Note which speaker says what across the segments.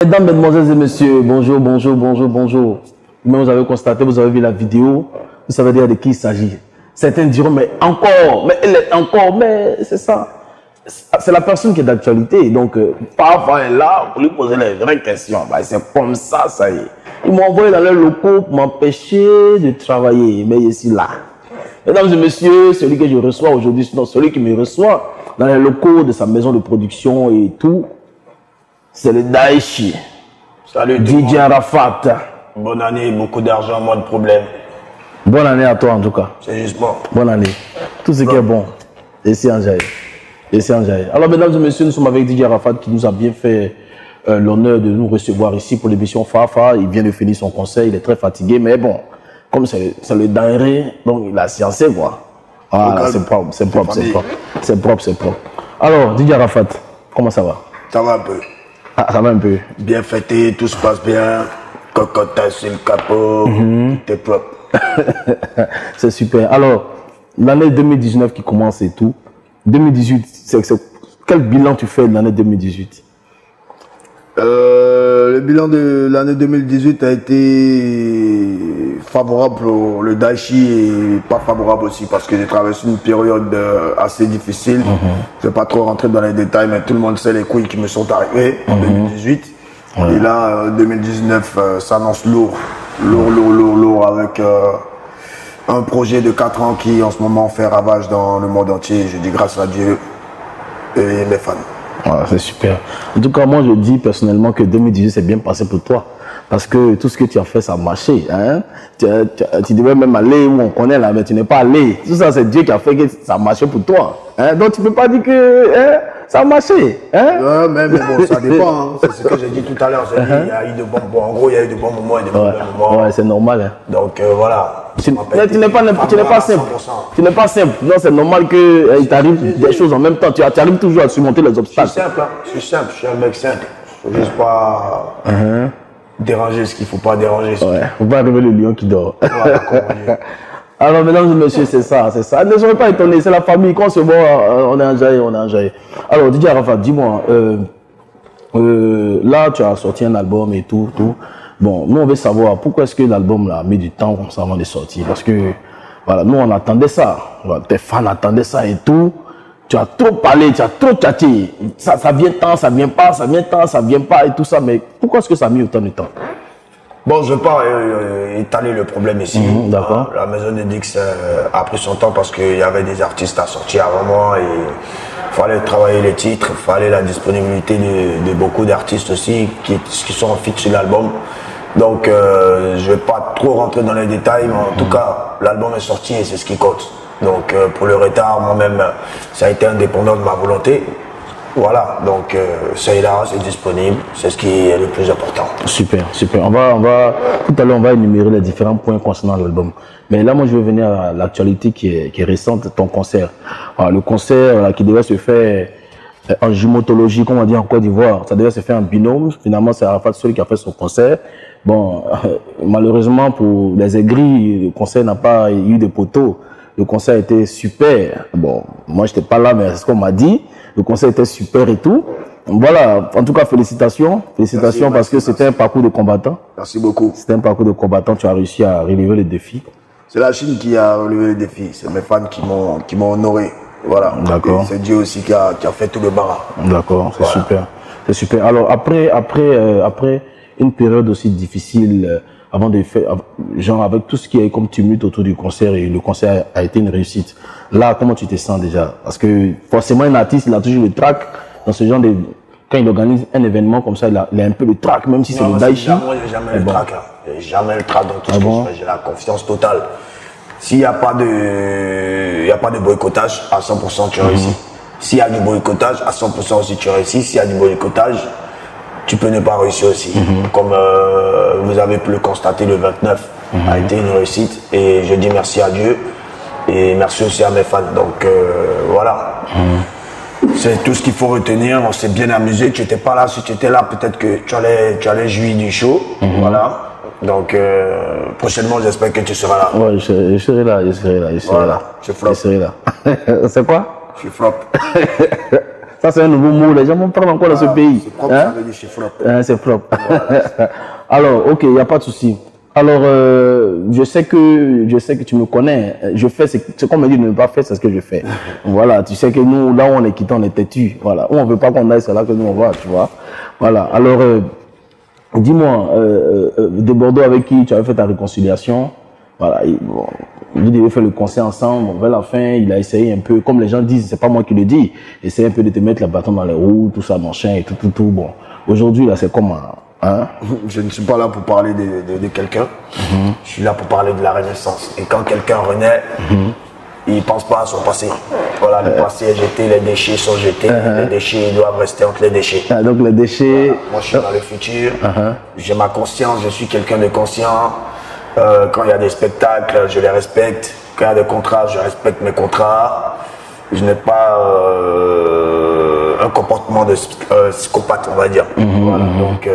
Speaker 1: Mesdames, mesdemoiselles et messieurs, bonjour, bonjour, bonjour, bonjour. Mais vous avez constaté, vous avez vu la vidéo, vous savez dire de qui il s'agit. Certains diront, mais encore, mais elle est encore, mais c'est ça. C'est la personne qui est d'actualité. Donc, parfois, elle est là pour lui poser les vraies questions. Bah, c'est comme ça, ça y est. Ils m'ont envoyé dans leurs locaux pour m'empêcher de travailler. Mais je suis là. Mesdames et messieurs, celui que je reçois aujourd'hui, sinon celui qui me reçoit dans les locaux de sa maison de production et tout, c'est le Daichi.
Speaker 2: Salut
Speaker 1: DJ Arafat.
Speaker 2: Bonne année, beaucoup d'argent, moins de problèmes.
Speaker 1: Bonne année à toi en tout cas.
Speaker 2: C'est juste bon.
Speaker 1: Bonne année. Tout ce qui est bon. Ici en Jaï. Ici en Jaï. Alors mesdames et messieurs, nous sommes avec DJ Arafat qui nous a bien fait l'honneur de nous recevoir ici pour l'émission Fafa. Il vient de finir son concert, il est très fatigué, mais bon, comme c'est le denrée, donc il a sciencé quoi. Voilà, c'est propre, c'est propre, c'est propre. C'est propre, c'est propre. Alors, DJ Arafat, comment ça va?
Speaker 2: Ça va un peu.
Speaker 1: Ah, ça va un peu.
Speaker 2: Bien fêté, tout se passe bien. Cocotte sur le capot, tout est propre.
Speaker 1: C'est super. Alors, l'année 2019 qui commence et tout, 2018, quel bilan tu fais de l'année 2018?
Speaker 2: Le bilan de l'année 2018 a été favorable pour le Daichi et pas favorable aussi parce que j'ai traversé une période assez difficile. Je ne vais pas trop rentrer dans les détails, mais tout le monde sait les couilles qui me sont arrivées en 2018. Et là, 2019 s'annonce lourd avec un projet de 4 ans qui en ce moment fait ravage dans le monde entier. Je dis grâce à Dieu et mes fans.
Speaker 1: Voilà, c'est super. En tout cas, moi, je dis personnellement que 2018 s'est bien passé pour toi. Parce que tout ce que tu as fait, ça a marché. Hein? Tu devais même aller où on connaît là, mais tu n'es pas allé. Tout ça, c'est Dieu qui a fait que ça a marché pour toi. Hein? Donc, tu ne peux pas dire que ça a marché. Hein?
Speaker 2: Mais bon, ça dépend. Hein. C'est ce que j'ai dit tout à l'heure. J'ai dit, il y a eu de bons moments. En gros, il y a eu de bons moments et de mauvais moments.
Speaker 1: Ouais, c'est normal. Hein?
Speaker 2: Donc, voilà.
Speaker 1: Tu n'es pas simple. Tu n'es pas simple. Non, c'est normal qu'il t'arrive des choses en même temps. Tu arrives toujours à surmonter les obstacles.
Speaker 2: Je suis simple. Je suis un mec simple. Il ne faut juste pas déranger ce qu'il ne faut pas déranger.
Speaker 1: Ouais, il ne faut pas arriver le lion qui dort.
Speaker 2: Voilà,
Speaker 1: alors, mesdames et messieurs, c'est ça, c'est ça. Ne soyez pas étonnés, c'est la famille. Quand c'est bon, on est en Jaï, on est en Jaï. Alors, DJ Arafat, dis-moi, là, tu as sorti un album et tout. Bon, nous, on veut savoir pourquoi est-ce que l'album a mis du temps comme ça avant de sortir. Parce que, voilà, nous, on attendait ça. Tes fans attendaient ça et tout. Tu as trop parlé, tu as trop tchatché. Ça vient tant, ça vient pas, ça vient tant, ça vient pas et tout ça. Mais pourquoi est-ce que ça a mis autant de temps?
Speaker 2: Bon, je ne veux pas étaler le problème ici.
Speaker 1: D'accord.
Speaker 2: La maison de Dix a pris son temps parce qu'il y avait des artistes à sortir avant moi et il fallait travailler les titres, il fallait la disponibilité de beaucoup d'artistes aussi qui sont en feat sur l'album. Donc, je ne vais pas trop rentrer dans les détails, mais en tout cas, l'album est sorti et c'est ce qui compte. Donc, pour le retard, moi-même, ça a été indépendant de ma volonté. Voilà, donc c'est là, c'est disponible, c'est ce qui est le plus important.
Speaker 1: Super, super. Tout à l'heure, on va énumérer les différents points concernant l'album. Mais là, moi, je veux venir à l'actualité qui est récente, ton concert. Alors, le concert qui devait se faire en jumeautologie, comme on dit en Côte d'Ivoire, ça devait se faire en binôme. Finalement, c'est Arafat seul qui a fait son concert. Bon, malheureusement, pour les aigris, le concert n'a pas eu de poteau. Le concert était super. Bon, moi, je n'étais pas là, mais c'est ce qu'on m'a dit. Le concert était super et tout. Voilà, en tout cas, félicitations. Félicitations parce que c'était un parcours de combattant.
Speaker 2: Merci beaucoup.
Speaker 1: C'était un parcours de combattant. Tu as réussi à relever les défis.
Speaker 2: C'est la Chine qui a relevé les défis. C'est mes fans qui m'ont honoré. Voilà. D'accord. C'est Dieu aussi qui a fait tout le barat.
Speaker 1: D'accord, c'est super. C'est super. Alors, après une période aussi difficile, avant de faire, genre avec tout ce qui est comme tumulte autour du concert et le concert a été une réussite. Là, comment tu te sens déjà? Parce que forcément, un artiste, il a toujours le trac dans ce genre de... Quand il organise un événement comme ça, il a un peu le trac, même si c'est le Daichi.
Speaker 2: Moi, j'ai jamais le trac. J'ai jamais le trac dans tout ce que je fais. J'ai la confiance totale. S'il n'y a pas de boycottage, à 100% tu réussis. S'il y a du boycottage, à 100% aussi tu réussis. S'il y a du boycottage, tu peux ne pas réussir aussi. Comme vous avez pu le constater, le 29 a été une réussite. Et je dis merci à Dieu. Et merci aussi à mes fans. Donc voilà. C'est tout ce qu'il faut retenir. On s'est bien amusé. Tu n'étais pas là. Si tu étais là, peut-être que tu allais jouir du show. Voilà. Donc prochainement, j'espère que tu seras là.
Speaker 1: Ouais, je serai là.
Speaker 2: Je flop.
Speaker 1: Je serai là. C'est quoi?
Speaker 2: Je flop.
Speaker 1: Ça, c'est un nouveau mot. Les gens vont parler encore dans ce pays.
Speaker 2: C'est propre, ça veut dire chez Flop.
Speaker 1: C'est propre. Voilà. Alors, ok, il n'y a pas de souci. Alors, je sais que tu me connais. Je fais ce qu'on me dit de ne pas faire, c'est ce que je fais. Voilà, tu sais que nous, là où on est quitté, on est têtu. Voilà, où on veut pas qu'on aille, c'est là que nous on va, tu vois. Voilà. Alors, dis-moi, de Bordeaux avec qui tu avais fait ta réconciliation. Voilà, bon, il devait faire le concert ensemble. Vers la fin, il a essayé un peu, comme les gens disent, c'est pas moi qui le dis, essayer un peu de te mettre la bâton dans les roues, tout ça, machin et tout. Bon, aujourd'hui là, c'est comment? Hein?
Speaker 2: Je ne suis pas là pour parler de quelqu'un. Je suis là pour parler de la renaissance. Et quand quelqu'un renaît, il ne pense pas à son passé. Voilà, le passé est jeté, les déchets sont jetés. Les déchets ils doivent rester entre les déchets.
Speaker 1: Ah, donc les déchets.
Speaker 2: Voilà. Moi, je suis dans le futur. J'ai ma conscience, je suis quelqu'un de conscient. Quand il y a des spectacles, je les respecte. Quand il y a des contrats, je respecte mes contrats. Je n'ai pas un comportement de psychopathe, on va dire. Voilà. Donc,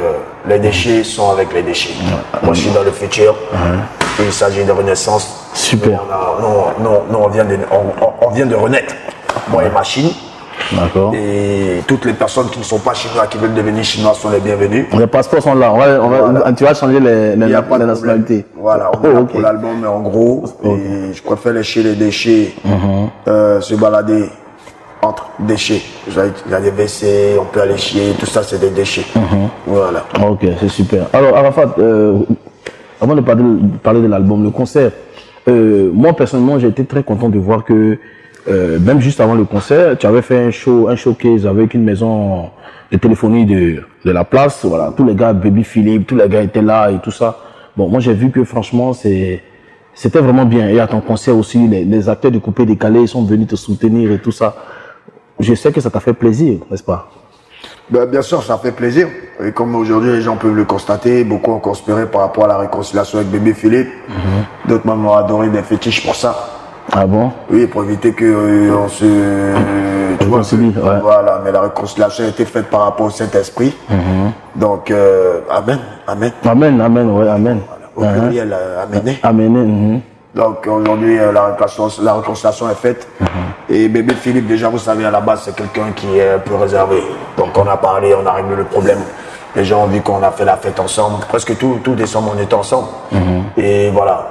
Speaker 2: les déchets sont avec les déchets. Moi, je suis dans le futur. Il s'agit de renaissance.
Speaker 1: Super.
Speaker 2: Nous, on vient de renaître. Moi et ma Chine.
Speaker 1: D'accord.
Speaker 2: Et toutes les personnes qui ne sont pas chinois, qui veulent devenir chinois, sont les bienvenus.
Speaker 1: Les passeports sont là.
Speaker 2: Voilà.
Speaker 1: Tu vas changer les nationalités.
Speaker 2: Voilà, on est là pour l'album, mais en gros, et je préfère lécher les déchets, se balader entre déchets. Il y a des WC, on peut aller chier, tout ça, c'est des déchets. Voilà.
Speaker 1: Ok, c'est super. Alors, Arafat, avant de parler de l'album, le concert, moi personnellement, j'ai été très content de voir que même juste avant le concert, tu avais fait un showcase avec une maison de téléphonie de la place. Voilà, tous les gars, Baby Philippe, tous les gars étaient là et tout ça. Bon, moi j'ai vu que franchement, c'était vraiment bien. Et à ton concert aussi, les acteurs de Coupé Décalé sont venus te soutenir et tout ça. Je sais que ça t'a fait plaisir, n'est-ce pas?
Speaker 2: Ben, bien sûr, ça fait plaisir. Et comme aujourd'hui, les gens peuvent le constater, beaucoup ont conspiré par rapport à la réconciliation avec Bébé Philippe. D'autres m'ont adoré des fétiches pour ça.
Speaker 1: Ah bon?
Speaker 2: Oui, pour éviter que on se... tu vois, voilà, mais la réconciliation a été faite par rapport au Saint-Esprit. Donc, amen, amen.
Speaker 1: Amen, amen, ouais, amen.
Speaker 2: Voilà, au pluriel, amené.
Speaker 1: Amené.
Speaker 2: Donc, aujourd'hui, la réconciliation est faite. Et Bébé Philippe, déjà, vous savez, à la base, c'est quelqu'un qui est un peu réservé. Donc, on a parlé, on a réglé le problème. Les gens ont vu qu'on a fait la fête ensemble. Presque tout décembre, on était ensemble. Et voilà,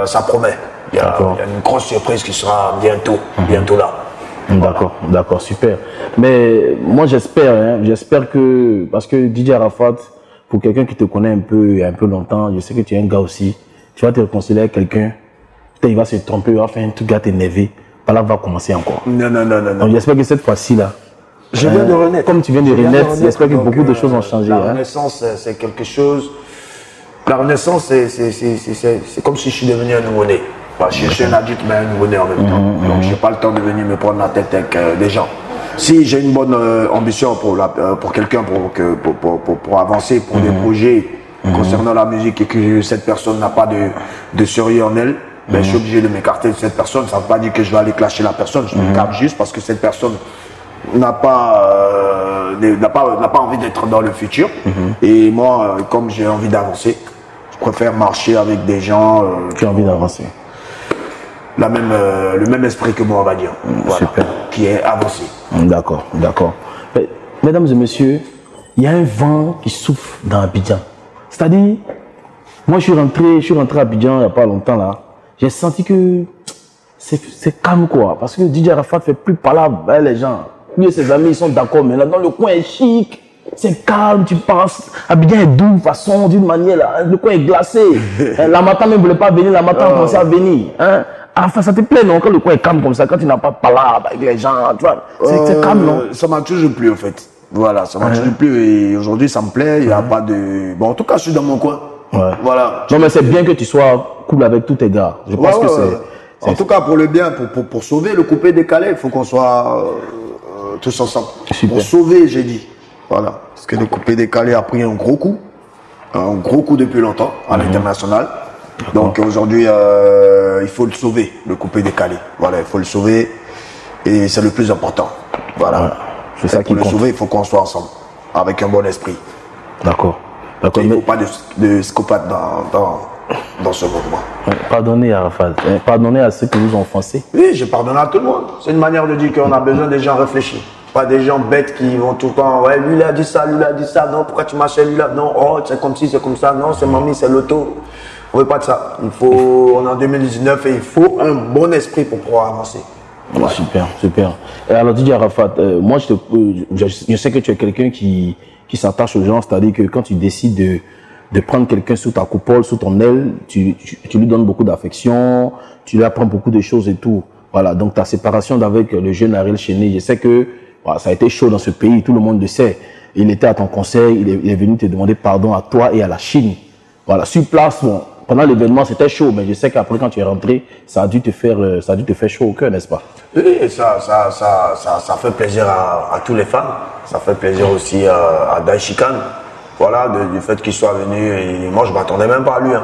Speaker 2: ça promet. Il y a une grosse surprise qui sera bientôt là.
Speaker 1: D'accord, super. Mais moi j'espère que, parce que DJ Arafat, pour quelqu'un qui te connaît un peu longtemps, je sais que tu es un gars aussi, tu vas te réconcilier avec quelqu'un, peut-être il va se tromper, il va faire un truc, gars t'énerver, par là va commencer encore.
Speaker 2: Non.
Speaker 1: Donc j'espère que cette fois-ci là,
Speaker 2: je viens de renaître.
Speaker 1: Comme tu viens de renaître, j'espère que beaucoup de choses ont changé.
Speaker 2: La renaissance, c'est quelque chose. La renaissance, c'est comme si je suis devenu un nouveau-né. Je suis un adulte, mais un nouveau-né en même temps. Donc, je n'ai pas le temps de venir me prendre la tête avec des gens. Si j'ai une bonne ambition pour quelqu'un, pour avancer, pour des projets concernant la musique et que cette personne n'a pas de sérieux en elle, ben, je suis obligé de m'écarter de cette personne. Ça ne veut pas dire que je vais aller clasher la personne. Je m'écarte juste parce que cette personne n'a pas envie d'être dans le futur. Et moi, comme j'ai envie d'avancer, je préfère marcher avec des gens
Speaker 1: qui ont envie d'avancer.
Speaker 2: Le même esprit que moi, on va dire. Voilà, super. Qui est avancé.
Speaker 1: D'accord. Mesdames et messieurs, il y a un vent qui souffle dans Abidjan. C'est-à-dire, moi je suis rentré à Abidjan il n'y a pas longtemps là. J'ai senti que c'est calme quoi. Parce que DJ Arafat fait plus palabre avec les gens. Lui et ses amis ils sont d'accord, mais là dans le coin est chic. C'est calme, tu penses. Abidjan est doux, façon, d'une manière là. Le coin est glacé. La matin même ne voulait pas venir, la matin on commençait à venir. Hein? Enfin, ça te plaît, non? Quand le coin est calme comme ça, quand tu n'as pas de palabre avec les gens, tu vois, c'est calme, non?
Speaker 2: Ça m'a toujours plu, en fait. Voilà, ça m'a toujours plu et aujourd'hui, ça me plaît. Il n'y a pas de... Bon, en tout cas, je suis dans mon coin. Voilà.
Speaker 1: Non, mais c'est bien que tu sois cool avec tous tes gars. Je pense que c'est...
Speaker 2: En tout cas, pour le bien, pour sauver le coupé décalé, il faut qu'on soit tous ensemble. Super. Pour sauver, j'ai dit. Voilà. Parce que le coupé décalé a pris un gros coup depuis longtemps à l'international. Donc aujourd'hui, il faut le sauver, le coupé décalé. Voilà, il faut le sauver et c'est le plus important. Voilà. C'est ça qui compte. Pour le sauver, il faut qu'on soit ensemble, avec un bon esprit.
Speaker 1: D'accord.
Speaker 2: Il ne faut pas de psychopathe dans ce mouvement.
Speaker 1: Pardonnez Arafat, pardonnez à ceux qui nous ont offensés.
Speaker 2: Oui, je pardonne à tout le monde. C'est une manière de dire qu'on a besoin des gens réfléchis. Pas des gens bêtes qui vont tout le temps, ouais, lui il a dit ça, non, pourquoi tu m'achètes lui là, non, oh, c'est comme ci, c'est comme ça, non, c'est mamie, c'est l'auto. On veut pas de ça. On est en 2019 et il faut un bon esprit pour pouvoir avancer.
Speaker 1: Ouais. Super, super. Et alors Didier Arafat, moi je sais que tu es quelqu'un qui s'attache aux gens, c'est-à-dire que quand tu décides de prendre quelqu'un sous ta coupole, sous ton aile, tu lui donnes beaucoup d'affection, tu lui apprends beaucoup de choses et tout. Voilà, donc ta séparation avec le jeune Ariel Cheney, je sais que voilà, ça a été chaud dans ce pays, tout le monde le sait. Il était à ton conseil, il est venu te demander pardon à toi et à la Chine. Voilà, sur place, bon, pendant l'événement, c'était chaud, mais je sais qu'après, quand tu es rentré, ça a dû te faire chaud au cœur, n'est-ce pas?
Speaker 2: Oui, ça fait plaisir à tous les fans. Ça fait plaisir aussi à Daichi Khan. Voilà, du fait qu'il soit venu. Et moi, je ne m'attendais même pas à lui. Hein.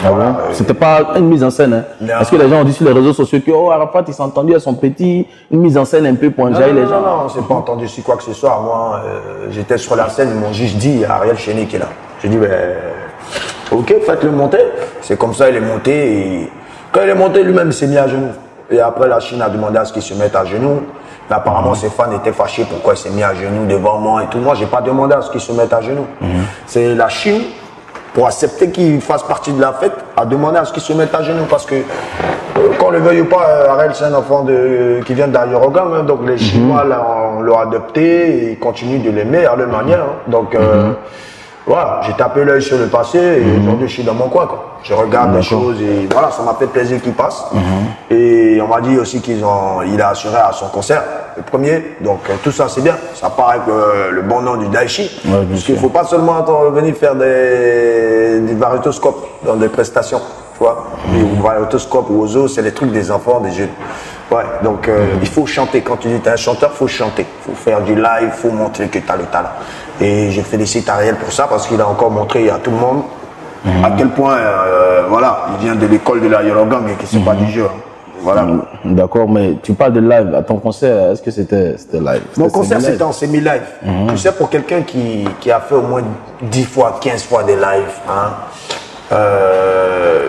Speaker 1: Ah voilà, bon c'était pas une mise en scène. Hein. Parce que les gens ont dit sur les réseaux sociaux que Arafat, il s'est entendu à son petit, une mise en scène un peu pour enjailler les gens.
Speaker 2: Non, c'est pas entendu sur quoi que ce soit. Moi, j'étais sur la scène, ils m'ont juste dit, il y a Ariel Cheney qui est là. J'ai dit, ok, faites-le monter. C'est comme ça, il est monté. Et quand il est monté, lui-même, il s'est mis à genoux. Et après, la Chine a demandé à ce qu'il se mette à genoux. Mais apparemment, ses fans étaient fâchés pourquoi il s'est mis à genoux devant moi et tout. Moi, j'ai pas demandé à ce qu'il se mette à genoux. C'est la Chine, pour accepter qu'il fasse partie de la fête, a demandé à ce qu'il se mette à genoux. Parce que, qu'on le veuille ou pas, Ariel, c'est un enfant qui vient d'Ayorogam. Hein, donc, les Chinois l'ont adopté et ils continuent de l'aimer à leur manière. Hein. Donc, voilà, j'ai tapé l'œil sur le passé et aujourd'hui je suis dans mon coin. Quoi. Je regarde les choses et voilà, ça m'a fait plaisir qu'il passe. Et on m'a dit aussi qu'il a assuré à son concert, le premier. Donc tout ça c'est bien. Ça part avec le bon nom du Daichi. Ouais, parce qu'il ne faut pas seulement venir faire des variétoscopes dans des prestations. Tu vois, les variétoscopes ou ozo, c'est les trucs des enfants, des jeunes. Ouais, donc il faut chanter. Quand tu dis que tu es un chanteur, il faut chanter. Il faut faire du live, il faut montrer que tu as le talent. Et je félicite Ariel pour ça parce qu'il a encore montré à tout le monde à quel point voilà, il vient de l'école de la Yorogam et que c'est pas du jeu. Hein. Voilà.
Speaker 1: D'accord, mais tu parles de live. À ton concert, est-ce que c'était live?
Speaker 2: Mon concert, c'était en semi-live. Tu sais, pour quelqu'un qui a fait au moins 10 fois, 15 fois des lives, hein,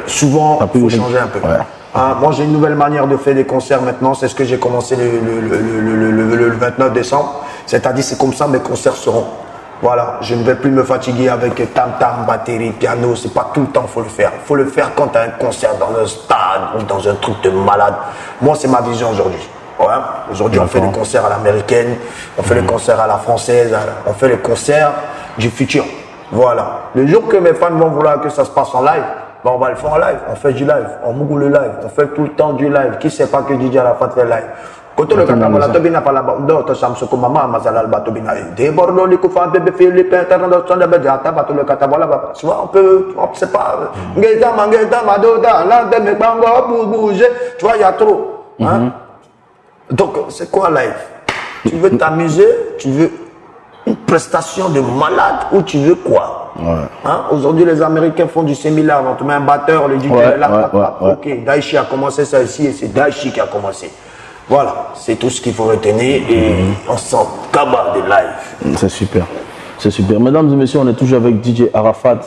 Speaker 2: souvent, il faut changer un peu. Ouais. Hein, moi, j'ai une nouvelle manière de faire des concerts maintenant. C'est ce que j'ai commencé le 29 décembre. C'est-à-dire, c'est comme ça mes concerts seront. Voilà, je ne vais plus me fatiguer avec tam-tam, batterie, piano. C'est pas tout le temps qu'il faut le faire. Il faut le faire quand tu as un concert dans un stade ou dans un truc de malade. Moi, c'est ma vision aujourd'hui. Ouais. Aujourd'hui, on fait des concerts à l'américaine, on fait les concerts à la française, on fait les concerts du futur. Voilà. Le jour que mes fans vont vouloir que ça se passe en live, ben on va le faire en live. On fait du live, on moule le live, on fait tout le temps du live. Qui ne sait pas que Didier Arafat fait live? Quand le katamola tobina pas là-bas, d'autres samsu comme maman, mazala alba tobina. Des bordeaux, les coufans, bébé Philippe, international de Bédiata, bateau le katamola. Tu vois, on sait pas. Ngeta, madoda, là, de mes bango, pour bouger. Tu vois, il y a trop. Hein? Donc, c'est quoi live? Tu veux t'amuser? Tu veux une prestation de malade ou tu veux quoi? Hein? Aujourd'hui, les Américains font du semi-live. On te met un batteur, le DJ est là. Ok, Daichi a commencé ça ici et c'est Daichi qui a commencé. Voilà, c'est tout ce qu'il faut retenir et on s'en cabane de live.
Speaker 1: C'est super, c'est super. Mesdames et messieurs, on est toujours avec DJ Arafat,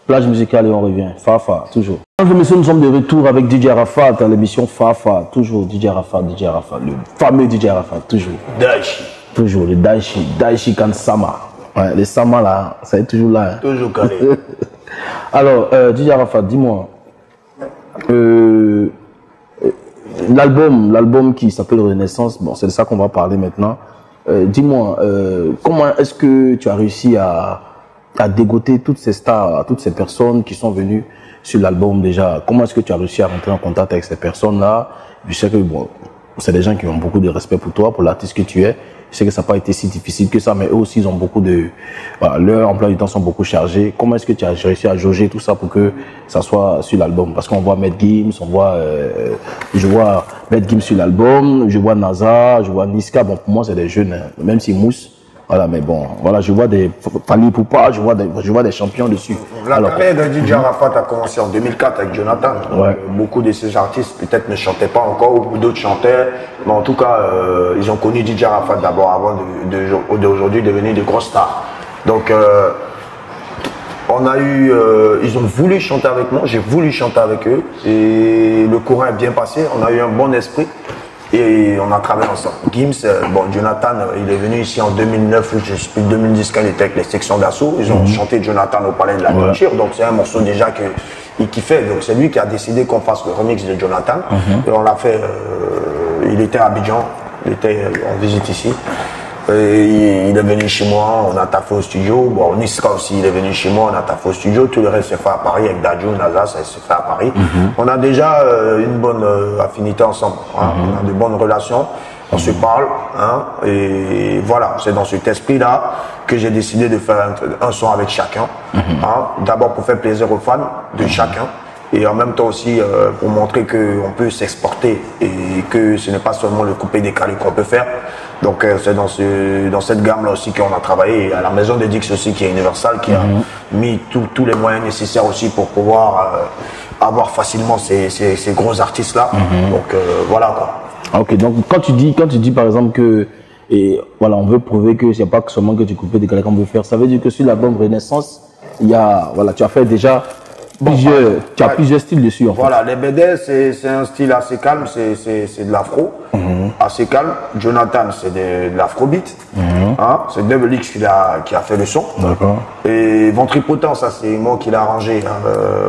Speaker 1: plage musicale et on revient. Fafa, toujours. Mesdames et messieurs, nous sommes de retour avec DJ Arafat à l'émission Fafa, toujours DJ Arafat, le fameux DJ Arafat, toujours.
Speaker 2: Daichi.
Speaker 1: Toujours, le Daichi Kansama. Ouais, les Sama là, ça est toujours là. Hein.
Speaker 2: Toujours calé.
Speaker 1: Alors, DJ Arafat, dis-moi. L'album qui s'appelle Renaissance, bon, c'est de ça qu'on va parler maintenant. Dis-moi, comment est-ce que tu as réussi à dégoter toutes ces stars, toutes ces personnes qui sont venues sur l'album déjà? Comment est-ce que tu as réussi à rentrer en contact avec ces personnes-là? Je sais que bon, c'est des gens qui ont beaucoup de respect pour toi, pour l'artiste que tu es. Je sais que ça n'a pas été si difficile que ça, mais eux aussi, ils ont beaucoup de... Voilà, leurs emplois du temps sont beaucoup chargés. Comment est-ce que tu as réussi à jauger tout ça pour que ça soit sur l'album? Parce qu'on voit Matt Gims, je vois Matt Gims sur l'album, je vois NASA, je vois Niska. Bon, pour moi, c'est des jeunes, hein, même s'ils moussent. Voilà, mais bon, voilà, je vois des Fali Poupa, je vois des champions dessus.
Speaker 2: La carrière de DJ Arafat a commencé en 2004 avec Jonathan. Ouais. Beaucoup de ces artistes peut-être ne chantaient pas encore, ou d'autres chantaient. Mais en tout cas, ils ont connu DJ Arafat d'abord avant d'aujourd'hui devenir de grosses stars. Donc, ils ont voulu chanter avec moi, j'ai voulu chanter avec eux. Et le courant est bien passé, on a eu un bon esprit. Et on a travaillé ensemble. Gims, bon, Jonathan, il est venu ici en 2009, ou je sais plus, 2010, quand il était avec les sections d'assaut. Ils ont chanté Jonathan au Palais de la Culture. Donc, c'est un morceau déjà qu'il kiffait. Donc, c'est lui qui a décidé qu'on fasse le remix de Jonathan. Et on l'a fait, il était à Abidjan, il était en visite ici. Et il est venu chez moi, on a taffé au studio. Bon, Niska aussi, il est venu chez moi, on a taffé au studio. Tout le reste s'est fait à Paris avec Dadju, Naza, ça s'est fait à Paris. On a déjà une bonne affinité ensemble. Hein. On a de bonnes relations, on se parle. Hein. Et voilà, c'est dans cet esprit-là que j'ai décidé de faire un son avec chacun. Hein. D'abord pour faire plaisir aux fans de chacun. Et en même temps aussi pour montrer qu'on peut s'exporter et que ce n'est pas seulement le coupé-décalé qu'on peut faire. Donc c'est dans cette gamme-là aussi qu'on a travaillé. Et à la maison de Dix aussi, qui est Universal, qui a mis tous les moyens nécessaires aussi pour pouvoir avoir facilement ces gros artistes-là. Donc voilà quoi.
Speaker 1: Ok, donc quand tu dis par exemple que voilà, on veut prouver que c'est pas seulement que tu coupes décalé qu'on veut faire, ça veut dire que sur l'album Renaissance, il y a, voilà, tu as fait déjà plusieurs styles dessus en fait.
Speaker 2: Voilà, les BD c'est un style assez calme, c'est de l'afro, assez calme. Jonathan c'est de l'afrobeat, hein, c'est Double X qui a fait le son.
Speaker 1: D'accord.
Speaker 2: Et Ventripotent, ça c'est moi qui l'ai arrangé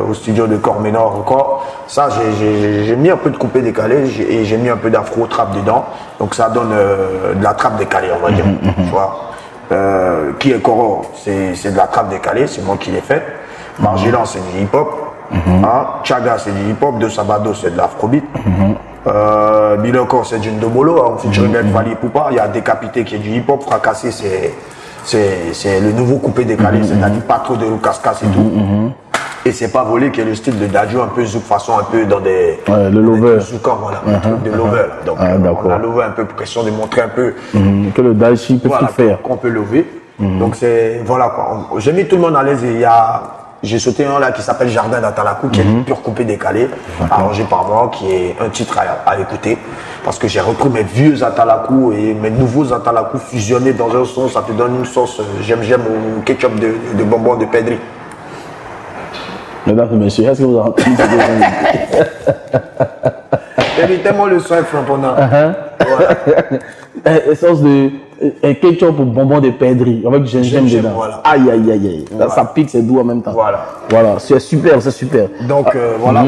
Speaker 2: au studio de Corménor encore. Ça j'ai mis un peu de coupé décalé et j'ai mis un peu d'afro trap dedans, donc ça donne de la trappe décalée on va dire, tu vois. Qui est Koro, c'est de la trappe décalée, c'est moi qui l'ai fait. Margilan c'est du hip-hop, Chaga c'est du hip-hop, De Sabado c'est de l'afrobeat, Biloko c'est du Ndomolo, on featuring avec Fali Poupa, il y a Décapité qui est du hip-hop, Fracassé c'est le nouveau coupé décalé, c'est-à-dire pas trop de Lucascas et tout. Et c'est pas volé qui est le style de Dadju, un peu zouk façon un peu dans des...
Speaker 1: le lover.
Speaker 2: Voilà, un truc de lover. Donc on a lover un peu pour question de montrer un peu...
Speaker 1: que le Dashi peut tout faire.
Speaker 2: Qu'on peut lever. Donc c'est... Voilà quoi. J'ai mis tout le monde à l'aise et il y a... J'ai sauté un là qui s'appelle Jardin d'Atalakou, qui est pur coupé décalé, arrangé par moi, qui est un titre à écouter. Parce que j'ai repris mes vieux Atalakou et mes nouveaux Atalakou fusionnés dans un son, ça te donne une sauce j'aime au ketchup de bonbons de Pedri.
Speaker 1: Mesdames et messieurs, est-ce que vous avez entendu
Speaker 2: Évitez-moi le son flamponnant.
Speaker 1: Essence de ketchup au bonbon de Pedri avec gingembre dedans.
Speaker 2: Voilà.
Speaker 1: Aïe, aïe, aïe, aïe. Voilà. Ça pique, c'est doux en même temps. Voilà, c'est super, c'est super.
Speaker 2: Donc, voilà.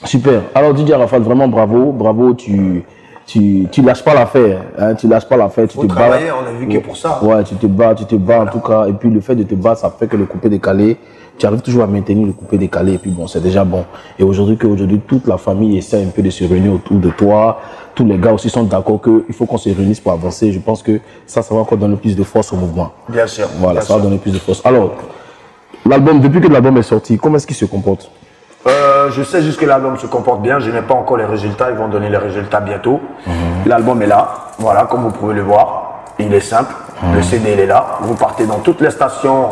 Speaker 1: Super. Alors, Didier Arafat, vraiment bravo, tu lâches pas l'affaire. Hein, tu lâches pas l'affaire, tu te bats.
Speaker 2: On a vu que pour ça.
Speaker 1: Ouais, tu te bats en tout cas. Et puis, le fait de te battre, ça fait que le coupé décalé, tu arrives toujours à maintenir le coupé décalé. Et puis, bon, c'est déjà bon. Et aujourd'hui, toute la famille essaie un peu de se réunir autour de toi. Tous les gars aussi sont d'accord qu'il faut qu'on se réunisse pour avancer. Je pense que ça va encore donner plus de force au mouvement.
Speaker 2: Bien sûr.
Speaker 1: Voilà, ça va donner plus de force. Alors, l'album, depuis que l'album est sorti, comment est-ce qu'il se comporte?
Speaker 2: Je sais juste que l'album se comporte bien. Je n'ai pas encore les résultats. Ils vont donner les résultats bientôt. L'album est là. Voilà, comme vous pouvez le voir. Il est simple. Le CD, il est là. Vous partez dans toutes les stations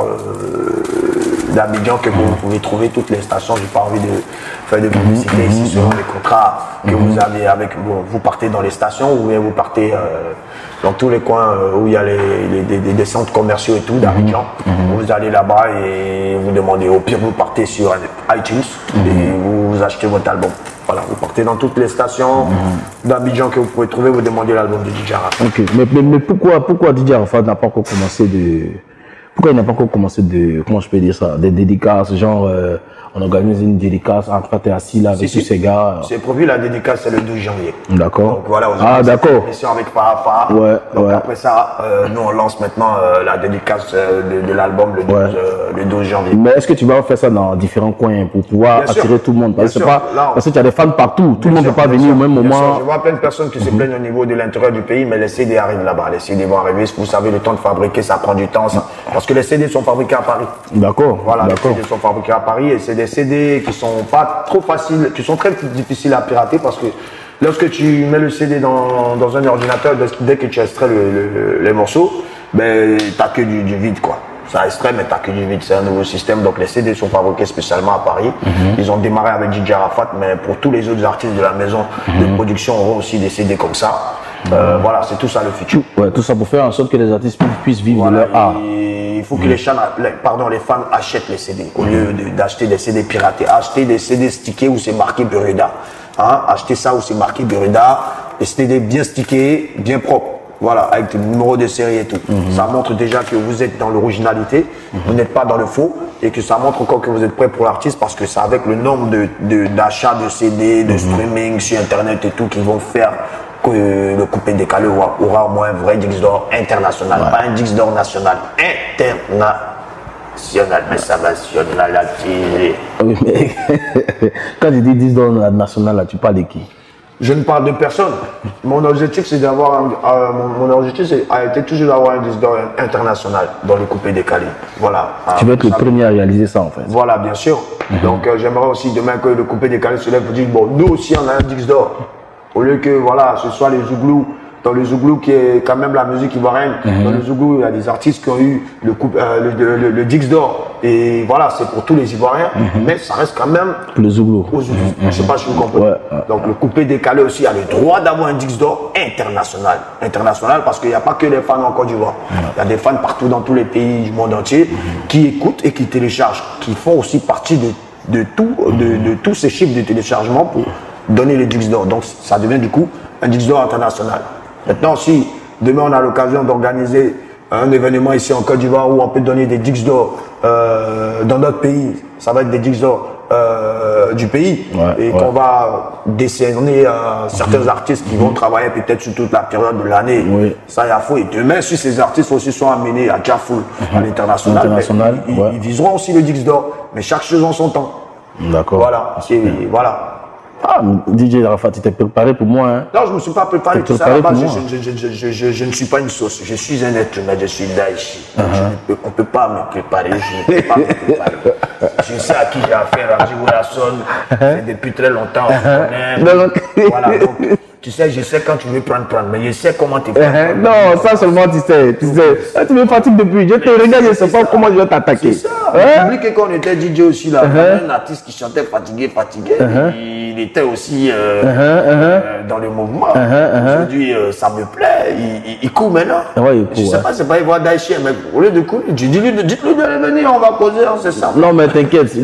Speaker 2: d'Abidjan que vous pouvez trouver. Toutes les stations. J'ai pas envie de faire de publicité ici selon les contrats que vous avez avec. Bon, vous partez dans les stations ou bien vous partez dans tous les coins où il y a des centres commerciaux et tout d'Abidjan. Vous allez là-bas et vous demandez. Au pire, vous partez sur iTunes et vous achetez votre album. Voilà, vous partez dans toutes les stations d'Abidjan que vous pouvez trouver, vous demandez l'album de Didier Arafat.
Speaker 1: Ok, mais pourquoi Didier Arafat n'a pas encore commencé de... Pourquoi il n'a pas encore commencé de... Comment je peux dire ça? Des dédicaces, genre... on organise une dédicace, après t'es assis là avec tous ces gars.
Speaker 2: C'est prévu, la dédicace c'est le 12 janvier.
Speaker 1: D'accord.
Speaker 2: Donc voilà,
Speaker 1: d'accord.
Speaker 2: Émission avec Parafa. Donc après ça, nous on lance maintenant la dédicace de l'album le 12 janvier.
Speaker 1: Mais est-ce que tu vas faire ça dans différents coins pour pouvoir attirer tout le monde? Parce que tu as des fans partout, tout le monde ne peut pas venir au même moment.
Speaker 2: Je vois plein de personnes qui se plaignent au niveau de l'intérieur du pays, mais les CD arrivent là-bas. Les CD vont arriver, vous savez, le temps de fabriquer, ça prend du temps. Parce que les CD sont fabriqués à Paris.
Speaker 1: D'accord.
Speaker 2: Voilà, les CD sont fabriqués à Paris et c'est des CD qui sont pas trop faciles, qui sont très difficiles à pirater parce que lorsque tu mets le CD dans un ordinateur, dès que tu extrais les morceaux, ben t'as que du vide quoi. Ça extrait mais t'as que du vide, c'est un nouveau système. Donc les CD sont fabriqués spécialement à Paris. Ils ont démarré avec Didier Arafat, mais pour tous les autres artistes de la maison de production auront aussi des CD comme ça. Voilà, c'est tout ça le futur.
Speaker 1: Ouais, tout ça pour faire en sorte que les artistes puissent vivre de leur art.
Speaker 2: Il faut que les fans achètent les CD au lieu d'acheter des CD piratés. Acheter des CD stickés où c'est marqué Bermuda. Hein, achetez ça où c'est marqué Bermuda. Et c'était bien stické, bien propre. Voilà, avec le numéro de série et tout. Ça montre déjà que vous êtes dans l'originalité, vous n'êtes pas dans le faux, et que ça montre encore que vous êtes prêt pour l'artiste, parce que c'est avec le nombre d'achats de CD, de streaming sur Internet et tout qui vont faire que le coupé décalé aura au moins un vrai disque d'or international. Pas un disque d'or national, international. Mais ça va nationaliser.
Speaker 1: Oui, mais quand tu dis disque d'or national, là, tu parles de qui?
Speaker 2: Je ne parle de personne. Mon objectif, c'est d'avoir mon objectif a été toujours d'avoir un disque d'or international dans le coupé décalé. Voilà.
Speaker 1: Tu veux être le premier à réaliser ça, en fait.
Speaker 2: Voilà, bien sûr. Donc, j'aimerais aussi demain que le coupé décalé se lève pour dire, bon, nous aussi, on a un disque d'or. Au lieu que, voilà, ce soit les Zouglous. Dans le Zouglou, qui est quand même la musique ivoirienne, dans le Zouglou, il y a des artistes qui ont eu le disque d'or. Et voilà, c'est pour tous les Ivoiriens, mais ça reste quand même
Speaker 1: le Zouglou.
Speaker 2: Je ne sais pas si vous comprenez. Donc le coupé décalé aussi a le droit d'avoir un disque d'or international. International parce qu'il n'y a pas que les fans en Côte d'Ivoire. Il y a des fans partout dans tous les pays du monde entier qui écoutent et qui téléchargent, qui font aussi partie de tous ces chiffres de téléchargement pour donner les disques d'or. Donc ça devient du coup un disque d'or international. Maintenant, si demain on a l'occasion d'organiser un événement ici en Côte d'Ivoire où on peut donner des disques d'or dans notre pays, ça va être des disques d'or du pays et qu'on va décerner certains artistes qui vont travailler peut-être sur toute la période de l'année. Ça, il y a faux. Et demain, si ces artistes aussi sont amenés à Diafoul, à l'international, ils viseront aussi le disque d'or, mais chaque chose en son temps.
Speaker 1: D'accord.
Speaker 2: Voilà. Voilà.
Speaker 1: Ah, DJ Arafat, tu t'es préparé pour moi, hein?
Speaker 2: Non, je ne me suis pas préparé pour ça. Je ne suis pas une sauce. Je suis un être humain, je suis Daïchi. On ne peut pas me préparer. Je ne peux pas me préparer. Je sais à qui j'ai affaire. Andy Wilson, c'est depuis très longtemps. On connaît. Voilà, donc, tu sais, je sais quand tu veux prendre, mais je sais comment tu prends.
Speaker 1: Non, ça seulement tu sais. Tu me fatigues depuis. Je te regarde, je ne sais pas comment je vais t'attaquer.
Speaker 2: C'est ça. J'ai oublié que quand on était DJ aussi, là, un artiste qui chantait fatigué. Il était aussi dans le mouvement. Aujourd'hui, ça me plaît. Il court maintenant. Je ne sais pas, c'est pas Ivoire Daïchi, mais au lieu de courir, dites-lui de venir, on va causer, c'est ça.
Speaker 1: Non, mais t'inquiète,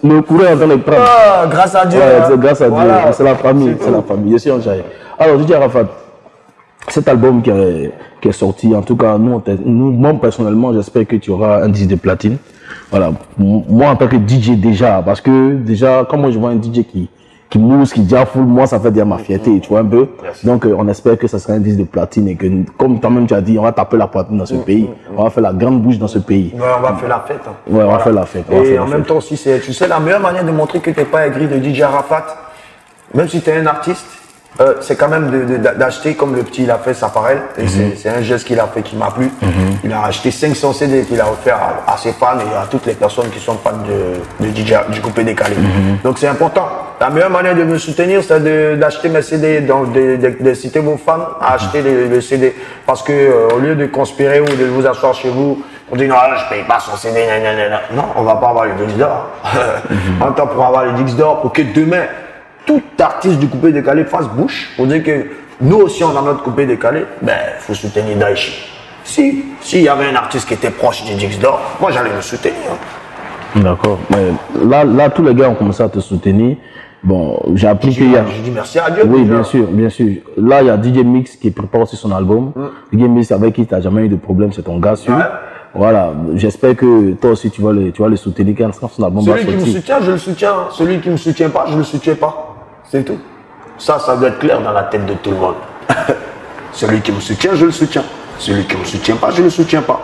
Speaker 1: le courant est en train de prendre.
Speaker 2: Grâce à Dieu.
Speaker 1: C'est grâce à Dieu, c'est la famille, c'est la famille. Je suis en Jaï. Alors, DJ Arafat, cet album qui est sorti, en tout cas, moi personnellement, j'espère que tu auras un disque de platine. Voilà, moi en tant que DJ déjà, parce que déjà, quand moi je vois un DJ qui mousse, qui diafoule, moi ça fait déjà ma fierté, tu vois un peu. Donc on espère que ça sera un disque de platine et que, comme toi-même tu as dit, on va taper la poitrine dans ce pays, on va faire la grande bouche dans ce pays.
Speaker 2: Ouais, on va faire la fête.
Speaker 1: Ouais, on va faire la fête.
Speaker 2: Et en même temps aussi, tu sais, la meilleure manière de montrer que tu n'es pas aigri de DJ Arafat, même si tu es un artiste, c'est quand même d'acheter comme le petit il a fait sa parelle. Et c'est un geste qu'il a fait qui m'a plu. Il a acheté 500 CD qu'il a offert à ses fans et à toutes les personnes qui sont fans du coupé décalé. Donc c'est important. La meilleure manière de me soutenir, c'est d'acheter mes CD, d'inciter vos fans à acheter les CD. Parce que au lieu de conspirer ou de vous asseoir chez vous, on dit non, je paye pas son CD, non, on va pas avoir les disques d'or. En temps pour avoir les disques d'or, pour que demain, tout artiste du coupé décalé fasse bouche pour dire que nous aussi on a notre coupé décalé, ben faut soutenir Daïchi. S'il y avait un artiste qui était proche du disque d'or, moi j'allais le soutenir.
Speaker 1: D'accord. Mais là tous les gars ont commencé à te soutenir. Bon, j'ai appris qu'il y a.
Speaker 2: Je dis merci à Dieu.
Speaker 1: Oui, bien sûr, bien sûr. Là, il y a DJ Mix qui prépare aussi son album. DJ Mix avec qui tu n'as jamais eu de problème, c'est ton gars sûr. Voilà, j'espère que toi aussi tu vas le soutenir quand son album va sortir.
Speaker 2: Celui qui me soutient, je le soutiens. Celui qui ne me soutient pas, je ne le soutiens pas. C'est tout. Ça doit être clair dans la tête de tout le monde. Celui qui me soutient, je le soutiens. Celui qui ne me soutient pas, je ne le soutiens pas.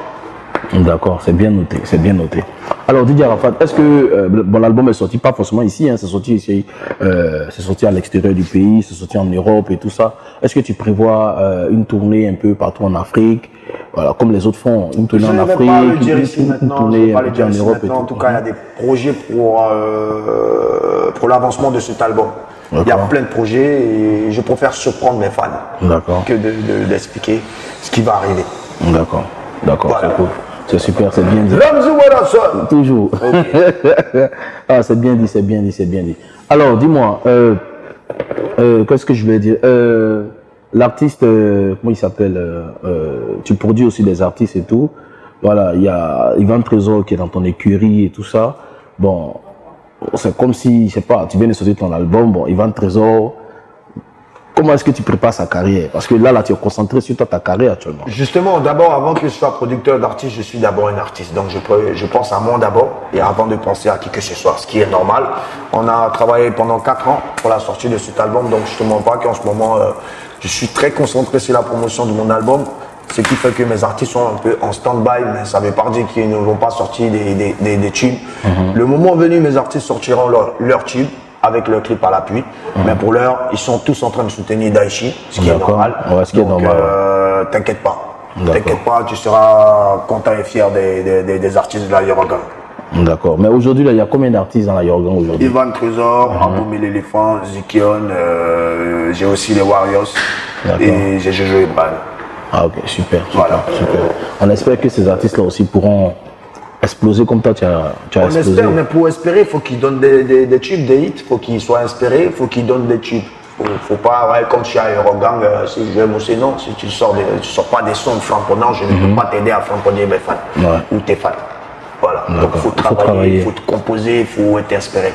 Speaker 1: D'accord, c'est bien noté, c'est bien noté. Alors DJ Arafat, est-ce que bon, l'album est sorti pas forcément ici, hein, c'est sorti ici, c'est sorti à l'extérieur du pays, c'est sorti en Europe et tout ça. Est-ce que tu prévois une tournée un peu partout en Afrique, voilà, comme les autres font, une tournée en Afrique,
Speaker 2: une tournée en Europe et tout. En tout cas, il y a des projets pour l'avancement de cet album. Il y a plein de projets et je préfère surprendre mes fans que d'expliquer ce qui va arriver.
Speaker 1: D'accord, voilà. C'est cool. C'est super, c'est bien dit. Toujours. Okay. Ah, c'est bien dit, c'est bien dit, c'est bien dit. Alors, dis-moi, qu'est-ce que je voulais dire? L'artiste, comment il s'appelle? Tu produis aussi des artistes et tout. Voilà, il y a Ivan Trésor qui est dans ton écurie et tout ça. Bon, c'est comme si, je sais pas, tu viens de sortir ton album, bon, Ivan Trésor. Comment est-ce que tu prépares sa carrière? Parce que là, tu es concentré sur ta carrière actuellement.
Speaker 2: Justement, d'abord, avant que je sois producteur d'artiste, je suis d'abord un artiste. Donc, je pense à moi d'abord et avant de penser à qui que ce soit, ce qui est normal. On a travaillé pendant 4 ans pour la sortie de cet album. Donc, je ne te mens pas qu'en ce moment, je suis très concentré sur la promotion de mon album. Ce qui fait que mes artistes sont un peu en stand-by, mais ça ne veut pas dire qu'ils ne vont pas sortir des tubes. Le moment venu, mes artistes sortiront leur tube avec leur clip à l'appui. Mais pour l'heure, ils sont tous en train de soutenir Daichi, ce qui est normal.
Speaker 1: Ouais, ce qui est normal.
Speaker 2: T'inquiète pas. T'inquiète pas, tu seras content et fier des artistes de la Yorgan.
Speaker 1: D'accord. Mais aujourd'hui, il y a combien d'artistes dans la Yorgan aujourd'hui?
Speaker 2: Ivan Trésor, Aboum et l'éléphant, Zikion, j'ai aussi les Warriors et j'ai Jojo Ibrahim.
Speaker 1: Ah ok, super,
Speaker 2: Voilà.
Speaker 1: super. On espère que ces artistes-là aussi pourront exploser comme toi tu as
Speaker 2: On
Speaker 1: explosé.
Speaker 2: espère, mais pour espérer, il faut qu'ils donnent des tubes, des hits, il faut qu'ils soient inspirés, il faut qu'ils donnent des tubes. Faut pas, ouais, comme chez Eurogang, si je vais bosser, non, si tu sors pas des sons frapponnants, je ne peux pas t'aider à framponner mes fans ou tes fans. Voilà, donc il faut travailler, il faut te composer, il faut être inspiré.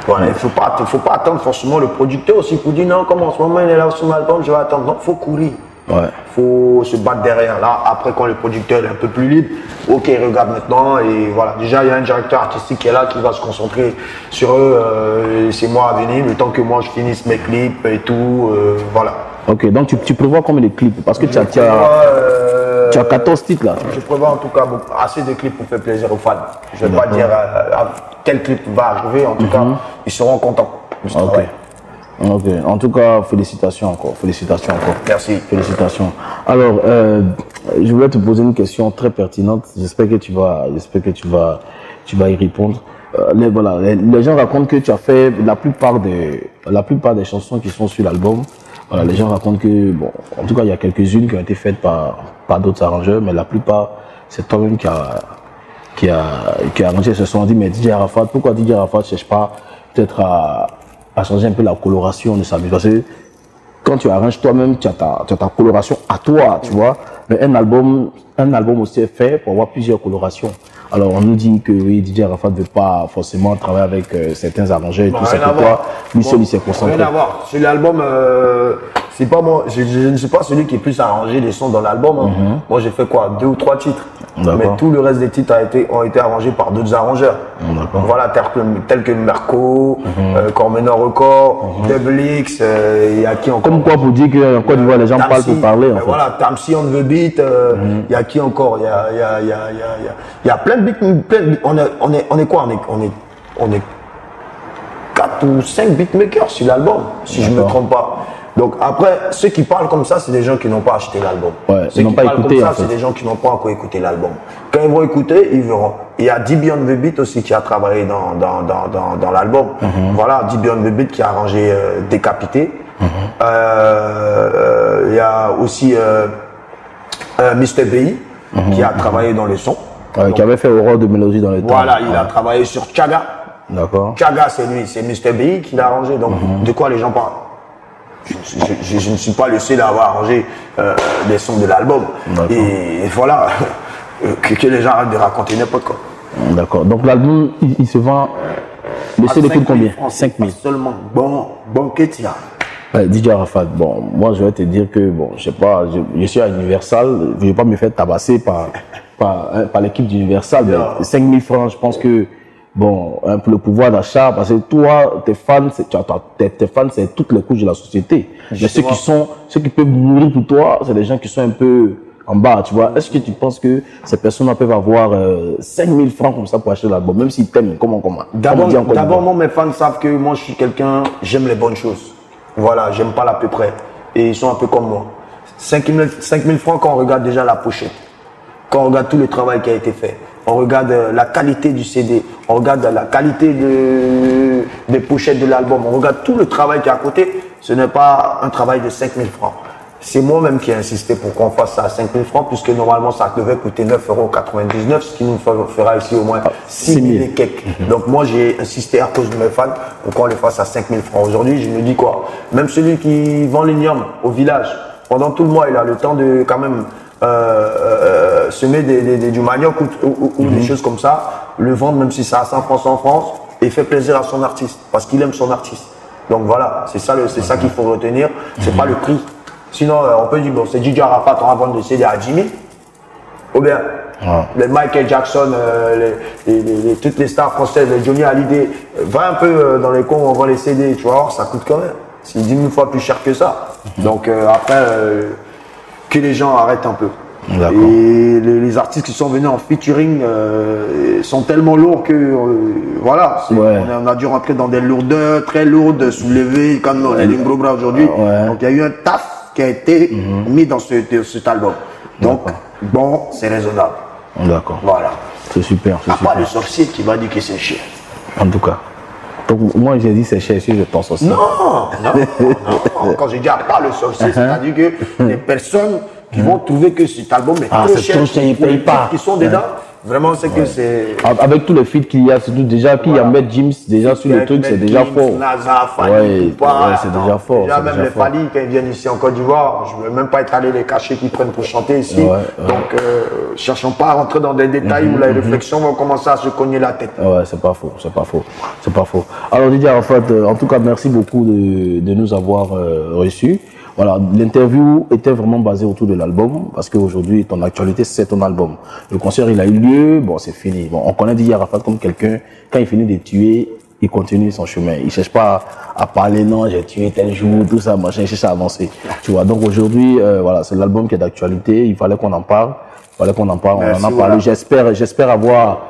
Speaker 2: Voilà, il faut pas attendre forcément le producteur aussi pour dire non, comme en ce moment il est là sur mon album, je vais attendre. Non, il faut courir.
Speaker 1: Ouais.
Speaker 2: Faut se battre derrière. Là, après, quand le producteur est un peu plus libre, ok, regarde maintenant. Et voilà, déjà, il y a un directeur artistique qui est là, qui va se concentrer sur eux. C'est moi à venir, le temps que moi je finisse mes clips et tout. Voilà.
Speaker 1: Ok, donc tu prévois combien de clips? Parce que tu as 14 titres là.
Speaker 2: Je prévois en tout cas assez de clips pour faire plaisir aux fans. Je ne vais pas dire quel clip va arriver. En tout cas, ils seront contents de ce travail.
Speaker 1: Ok, en tout cas, félicitations encore. Félicitations encore.
Speaker 2: Merci.
Speaker 1: Félicitations. Alors, je voulais te poser une question très pertinente. J'espère que tu vas y répondre. Les gens racontent que tu as fait la plupart des chansons qui sont sur l'album. Voilà, les gens racontent que, bon, en tout cas, il y a quelques-unes qui ont été faites par d'autres arrangeurs, mais la plupart, c'est toi-même qui a arrangé ce son. On dit, mais DJ Arafat, pourquoi DJ Arafat ne cherche pas peut-être à changer un peu la coloration de sa musique? Parce que quand tu arranges toi-même, tu as ta coloration à toi, tu vois. Mais un album aussi est fait pour avoir plusieurs colorations. Alors on nous dit que oui, DJ Arafat ne veut pas forcément travailler avec certains arrangeurs et tout ça. Pourquoi lui seul il s'est concentré?
Speaker 2: Rien à voir. Sur l'album, c'est pas moi. Je ne suis pas celui qui est plus arrangé les sons dans l'album. Moi j'ai fait quoi, 2 ou 3 titres. Mais tout le reste des titres ont été arrangés par d'autres arrangeurs. Voilà, tels que Merco, Cormenor Record, Doublix, il y a qui encore?
Speaker 1: Comme quoi pour dire qu'en Côte d'Ivoire les gens parlent pour parler en fait.
Speaker 2: Voilà, Tamsi on the beat, il y a qui encore? Il y a plein de beats, on est quoi? On est 4 ou 5 beatmakers sur l'album, si je ne me trompe pas. Donc après, ceux qui parlent comme ça, c'est des gens qui n'ont pas acheté l'album.
Speaker 1: Ouais,
Speaker 2: ceux
Speaker 1: qui n'ont
Speaker 2: qui
Speaker 1: pas
Speaker 2: parlent
Speaker 1: écouté,
Speaker 2: comme ça,
Speaker 1: en fait.
Speaker 2: c'est des gens qui n'ont pas encore écouté l'album. Quand ils vont écouter, ils verront. Il y a D Beyond the Beat aussi qui a travaillé dans l'album. Voilà, D Beyond the Beat qui a arrangé Décapité. Il y a aussi Mr. BI qui a travaillé dans le son.
Speaker 1: Qui avait fait Aurore de Mélodie dans le temps.
Speaker 2: Voilà, il a travaillé sur Chaga.
Speaker 1: D'accord.
Speaker 2: Chaga, c'est lui, c'est Mr. BI qui l'a arrangé. Donc, de quoi les gens parlent? Je ne suis pas le seul à avoir arrangé les sons de l'album. Et voilà, que les gens arrêtent de raconter n'importe quoi.
Speaker 1: D'accord. Donc l'album, il se vend. Le CD coûte combien? 5 000.
Speaker 2: Seulement. Bon, Ketia.
Speaker 1: DJ Arafat, bon, moi je vais te dire que, bon, je sais pas, je suis à Universal, je ne vais pas me faire tabasser par l'équipe d'Universal, mais 5 000 francs, je pense que, bon, pour le pouvoir d'achat, parce que toi, tes fans, c'est toutes les couches de la société. Mais ceux qui peuvent mourir pour toi, c'est des gens qui sont un peu en bas, tu vois. Est-ce que tu penses que ces personnes peuvent avoir 5 000 francs comme ça pour acheter l'album, même s'ils t'aiment, comment?
Speaker 2: D'abord, moi, mes fans savent que moi, je suis quelqu'un, j'aime les bonnes choses. Voilà, j'aime pas l'à peu près. Et ils sont un peu comme moi. 5 000 francs quand on regarde déjà la pochette. Quand on regarde tout le travail qui a été fait. On regarde la qualité du CD. On regarde la qualité des pochettes de l'album. On regarde tout le travail qui est à côté. Ce n'est pas un travail de 5 000 francs. C'est moi-même qui ai insisté pour qu'on fasse ça à 5 000 francs, puisque normalement ça devait coûter 9,99 €, ce qui nous fera ici au moins 6 000 et quelques. Donc moi j'ai insisté à cause de mes fans pour qu'on le fasse à 5 000 francs. Aujourd'hui, je me dis quoi? Même celui qui vend l'igname au village, pendant tout le mois, il a le temps de quand même semer du manioc ou des choses comme ça, le vendre même si c'est à 100 francs, et il fait plaisir à son artiste parce qu'il aime son artiste. Donc voilà, c'est ça qu'il faut retenir, c'est pas le prix. Sinon, on peut dire, bon, c'est DJ Arafat, on va vendre le CD à Jimmy, ou bien les Michael Jackson, toutes les stars françaises, les Johnny Hallyday, va un peu dans les cons où on vend les CD, tu vois, ça coûte quand même. C'est 10 000 fois plus cher que ça. Donc après, que les gens arrêtent un peu. Et les artistes qui sont venus en featuring sont tellement lourds que voilà, on a dû rentrer dans des lourdeurs très lourdes, soulevées comme on est gros bras aujourd'hui. Donc il y a eu un taf qui a été mis dans cet album. Donc bon, c'est raisonnable.
Speaker 1: D'accord.
Speaker 2: Voilà.
Speaker 1: C'est super.
Speaker 2: Il n'y a pas de sorcier qui va dire que c'est cher.
Speaker 1: En tout cas. Donc moi j'ai dit c'est cher, si je pense aussi.
Speaker 2: Non. Quand je dis à part le sorcier, c'est-à-dire que les personnes qui vont trouver que cet album est trop cher,
Speaker 1: ils ne payent pas.
Speaker 2: Qui sont dedans, vraiment c'est que c'est...
Speaker 1: Avec tous les feats qu'il y a, surtout déjà, puis il y a Maître Gims déjà sur le truc, c'est déjà fort.
Speaker 2: Naza, Fali,
Speaker 1: c'est déjà fort.
Speaker 2: Déjà même les Fali, quand ils viennent ici en Côte d'Ivoire, je ne veux même pas étaler les cachets qu'ils prennent pour chanter ici. Donc, cherchons pas à rentrer dans des détails où les réflexions vont commencer à se cogner la tête.
Speaker 1: Ouais, c'est pas faux, c'est pas faux, c'est pas faux. Alors Didier Arafat, en tout cas, merci beaucoup de nous avoir reçus. Voilà, l'interview était vraiment basée autour de l'album parce qu'aujourd'hui, ton actualité, c'est ton album. Le concert, il a eu lieu, bon, c'est fini. Bon, on connaît Didier Arafat comme quelqu'un, quand il finit de tuer, il continue son chemin. Il cherche pas à parler, non, j'ai tué tel jour, tout ça, machin, il cherche à avancer. Tu vois, donc aujourd'hui, voilà, c'est l'album qui est d'actualité, il fallait qu'on en parle. On en a parlé. J'espère avoir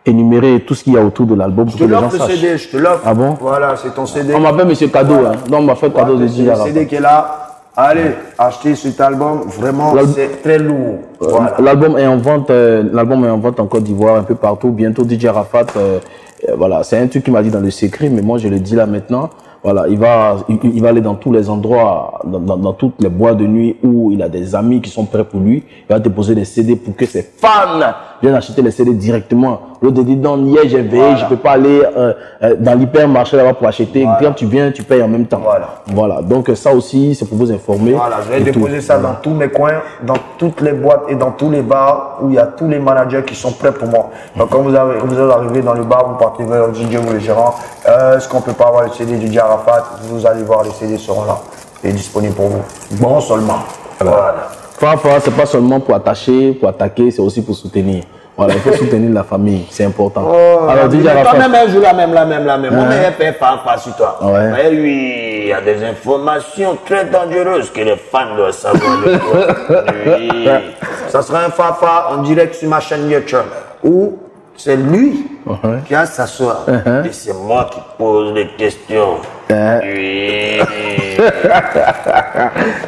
Speaker 1: énuméré tout ce qu'il y a autour de l'album pour que les gens sachent.
Speaker 2: Je te l'offre le CD, je te l'offre.
Speaker 1: Ah bon?
Speaker 2: Voilà, c'est ton CD.
Speaker 1: On m'appelle Monsieur Cadeau, hein. Non, on m'a fait cadeau de Didier Arafat.
Speaker 2: Le CD qui est là. Allez, achetez cet album, vraiment c'est très lourd. Voilà.
Speaker 1: L'album est en vente en Côte d'Ivoire, un peu partout. Bientôt DJ Arafat, voilà, c'est un truc qu'il m'a dit dans le secret, mais moi je le dis là maintenant. Voilà, il va aller dans tous les endroits, dans toutes les boîtes de nuit où il a des amis qui sont prêts pour lui. Il va déposer des CD pour que ses fans viennent acheter les CD directement. L'autre dit non, hier j'ai veillé, je peux pas aller dans l'hypermarché là-bas pour acheter. Quand tu viens, tu payes en même temps. Voilà. Donc ça aussi, c'est pour vous informer.
Speaker 2: Voilà, je vais déposer ça dans tous mes coins, dans toutes les boîtes et dans tous les bars où il y a tous les managers qui sont prêts pour moi. Donc quand vous allez arriver dans le bar, vous partez vers le DJ ou le gérant, est-ce qu'on peut pas avoir le CD du DJ Arafat? Vous allez voir, les CD seront là et disponibles pour vous. Bon seulement. Voilà.
Speaker 1: Fafa, c'est pas seulement pour attacher, pour attaquer, c'est aussi pour soutenir. Voilà, il faut soutenir la famille, c'est important.
Speaker 2: Alors, DJ Arafat. Toi-même, un jour, la même. Mon meilleur père Fafa sur toi. Mais lui, il y a des informations très dangereuses que les fans doivent savoir de toi. Oui. Ça sera un Fafa en direct sur ma chaîne YouTube où c'est lui qui va s'asseoir. Et c'est moi qui pose les questions. Oui.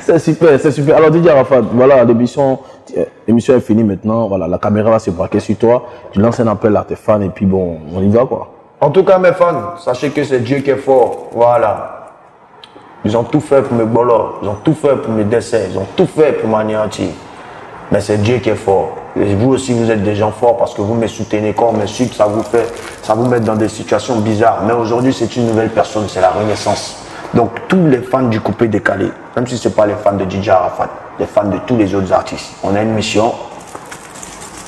Speaker 1: C'est super. Alors DJ Arafat, voilà, l'émission est finie maintenant. Voilà, la caméra va se braquer sur toi. Tu lances un appel à tes fans et puis bon, on y va quoi.
Speaker 2: En tout cas mes fans, sachez que c'est Dieu qui est fort. Voilà. Ils ont tout fait pour me bolos, ils ont tout fait pour mes décès, ils ont tout fait pour m'anéantir. Mais c'est Dieu qui est fort. Et vous aussi, vous êtes des gens forts parce que vous me soutenez. Quand on m'insulte, ça vous met dans des situations bizarres. Mais aujourd'hui, c'est une nouvelle personne, c'est la renaissance. Donc, tous les fans du coupé décalé, même si ce n'est pas les fans de DJ Arafat, les fans de tous les autres artistes, on a une mission,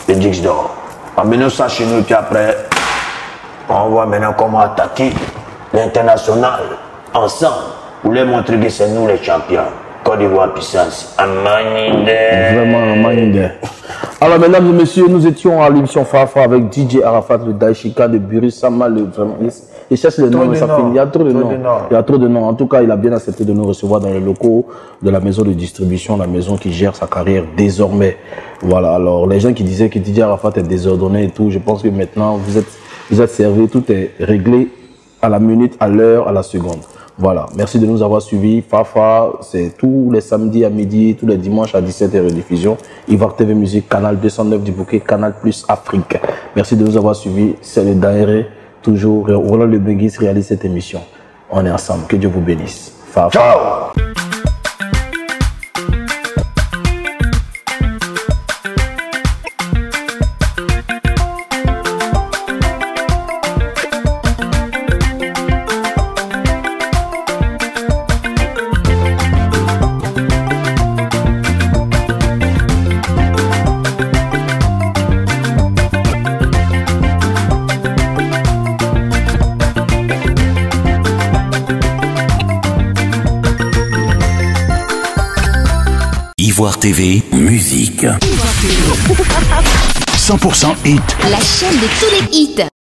Speaker 2: les Dix d'or. Emmenons ça chez nous, puis après, on voit maintenant comment attaquer l'international ensemble. Pour les montrer que c'est nous les champions. Côte d'Ivoire puissance.
Speaker 1: Vraiment, Amandine. Alors, mesdames et messieurs, nous étions à l'émission Fafa avec DJ Arafat, le Daishika de Burissama. Vraiment, il cherche les noms, mais ça finit. Il y a trop de noms. Il y a trop de noms. En tout cas, il a bien accepté de nous recevoir dans les locaux de la maison de distribution, la maison qui gère sa carrière désormais. Voilà. Alors, les gens qui disaient que DJ Arafat est désordonné et tout, je pense que maintenant, vous êtes servis, tout est réglé à la minute, à l'heure, à la seconde. Voilà, merci de nous avoir suivis. Fafa, c'est tous les samedis à midi, tous les dimanches à 17h rediffusion. Ivoire TV Musique, canal 209 du Bouquet, canal plus Afrique. Merci de nous avoir suivis. C'est le Daéré, toujours. Roland Le Benguis réalise cette émission. On est ensemble. Que Dieu vous bénisse. Fafa.
Speaker 2: Ciao.
Speaker 3: Pouvoir TV, musique. 100% hit.
Speaker 4: La chaîne de tous les hits.